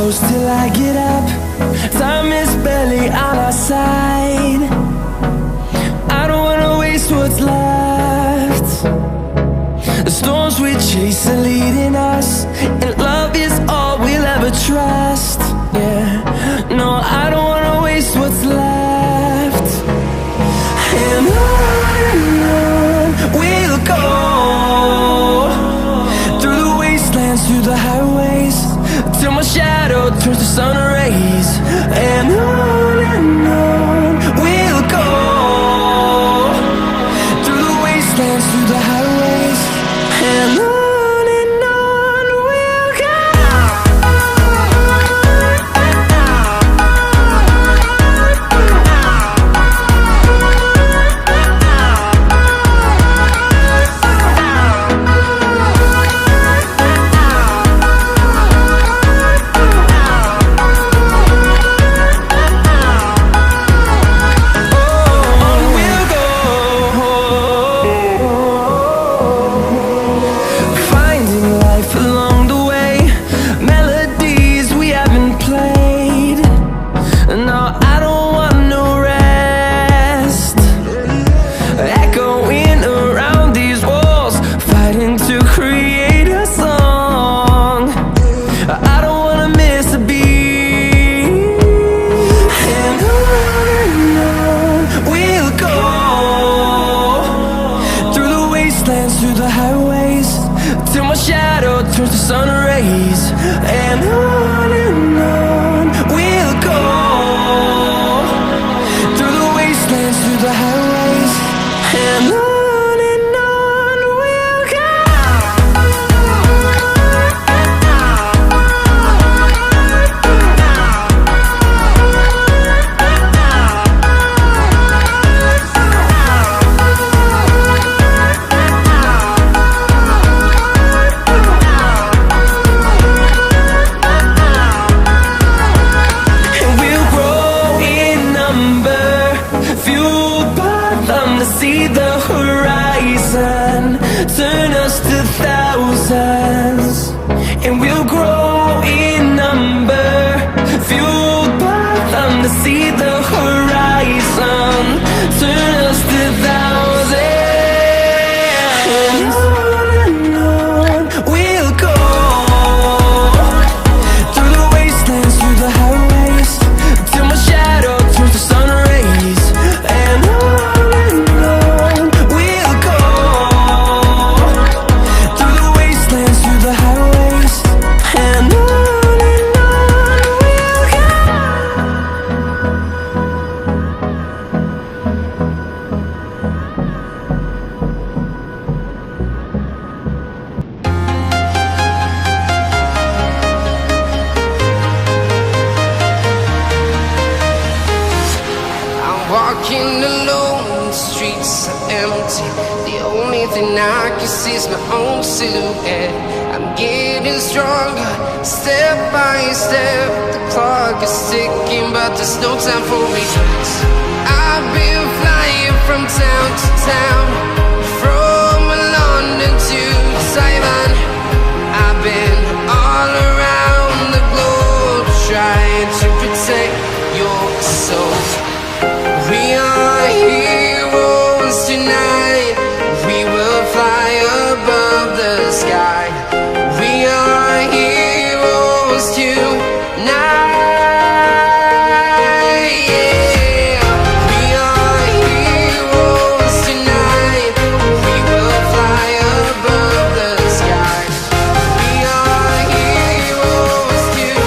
close till I get up. Time is barely on our side. I don't wanna waste what's left. The storms we chase are leading us, and love is all we'll ever trust. Yeah, no, I don't wanna waste what's left. And on we'll go, through the wastelands, through the highways, till my shadow turns to sun rays. And on we'll go, through the wastelands, through the highways, and on. Through the highways, till my shadow turns to sun rays. And on we'll go, through the wastelands, through the highways, and on we'll go. See the horizon turn us to thousands, and we'll grow in number, fueled by them to see the horizon turn us to thousands. And on we'll go, through the wastelands, through the highways, till my shadow turns to sun rays. And walking alone, the streets are empty. The only thing I can see is my own silhouette. I'm getting stronger, step by step. The clock is ticking, but there's no time for regrets. I've been flying from town to town, from London to Taiwan. I've been all around the globe, trying to protect your soul. We are heroes tonight. We will fly above the sky. We are heroes tonight. Yeah. We are heroes tonight. We will fly above the sky. We are heroes tonight.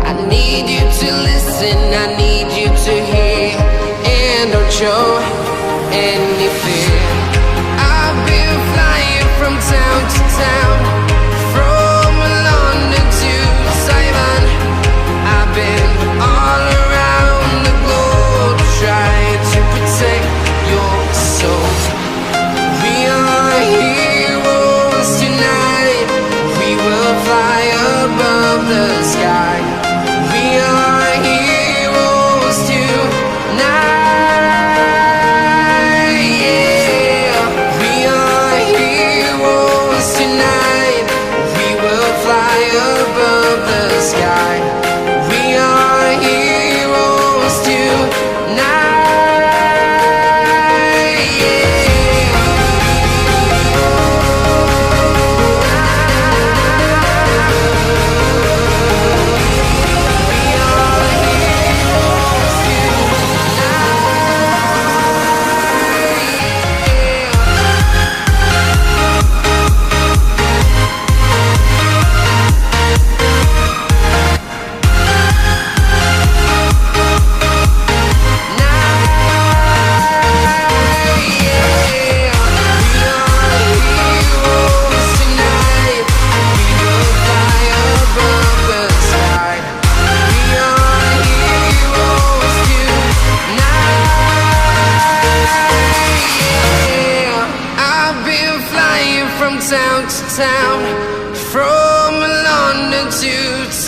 I need you to listen, I need you to hear, and don't show any fear. I've been flying from town to town, from London to Taiwan. I've been all around the globe,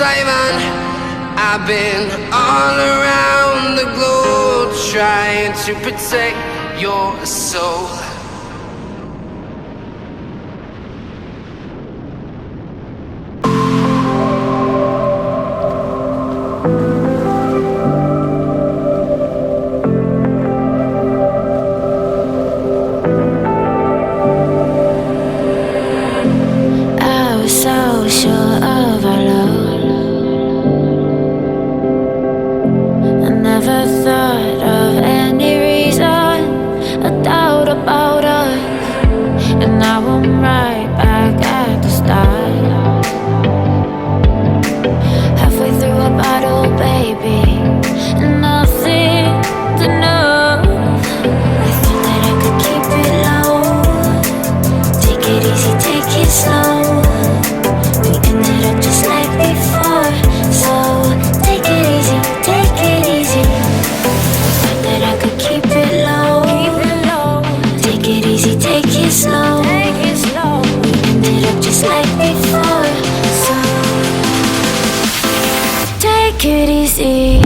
Simon. I've been all around the globe trying to protect your soul. So sure of our love, I never thought of any reason, a doubt about us, and now I'm right back at the start. Halfway through a bottle, baby, nothing's enough. I thought that I could keep it low, take it easy, take it slow. Ended up just like before, so take it easy, take it easy. Thought that I could keep it low, take it easy, take it slow. We ended up just like before, so take it easy.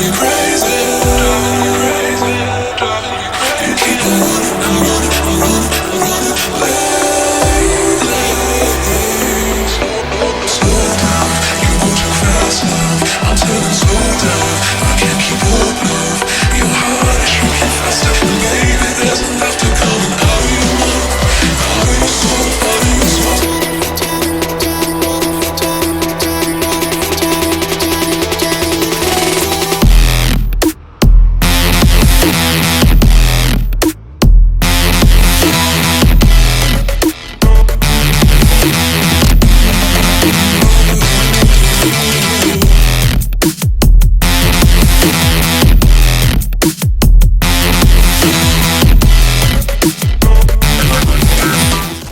Where